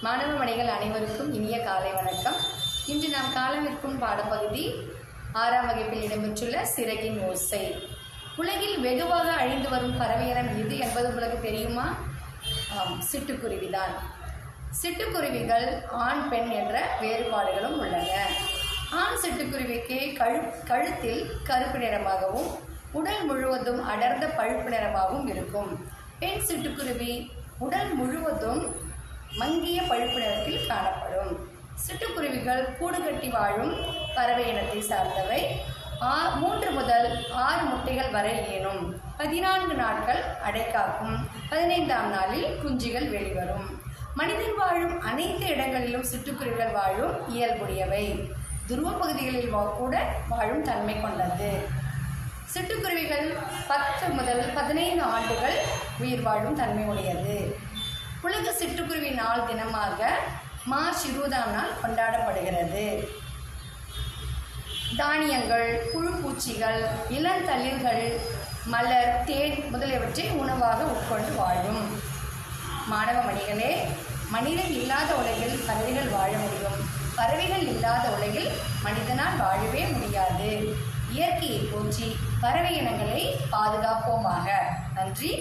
மாணவ மணிகள் அனைவருக்கும் இனிய காலை வணக்கம். இன்று நாம் காலமிருக்கும் பாடப்பகுதி 6ஆம் வகுப்பில் இடம்பெற்றுள்ள சிறகின் ஓசை. உலகில் வெகுவாக அழிந்து வரும் பறவையினம் எது என்பது உங்களுக்கு தெரியுமா? சிட்டுக்குருவிதான். சிட்டுக்குருவிகள் ஆண் பெண் என்ற வேறுபாடுகளும் உள்ளன. ஆண் சிட்டுக்குருவிக்கு கழுத்தில் கருப்பு நிறமாகவும் உடல் முழுவதும் அடர்ந்த பழுப்பு நிறமாகவும் இருக்கும். பெண் சிட்டுக்குருவி உடல் முழுவதும் மங்கிய பழுப்பு நிறத்தில் காணப்படும். சிட்டுக்குருவிகள் கூடு கட்டி வாழும் பறவை இனத்தை சார்ந்தவை. 3 முதல் 6 முட்டைகள் வரை ஈனும். 14 நாட்கள் அடைக்காக்கும். 15ஆம் நாளில் குஞ்சுகள் வெளிவரும். மனிதன் வாழும் அனைத்து இடங்களிலும் சிட்டுக்குருவிகள் வாழும் இயல்புடையவை. துருவ பகுதிகளில் கூட வாழும் தன்மை கொண்டது. சிட்டுக்குருவிகள் 10 முதல் 15 ஆண்டுகள் உயிர் வாழும் தன்மை உடையது. உலக சிட்டுக்குருவி நாள் தினமாக மார்ச் 20ஆம் நாள் கொண்டாடப்படுகிறது. தானியங்கள், புழு பூச்சிகள், இளந்தளிர்கள், மலர், தேன் முதலியவற்றை உணவாக உட்கொண்டு வாழும். மாணவ மணிகளே, மனிதன் இல்லாத உலகில் பறவைகள் வாழ முடியும். பறவைகள் இல்லாத உலகில் மனிதனால் வாழவே முடியாது. இயற்கையை போற்றி பறவை இனங்களை பாதுகாப்போமாக. நன்றி.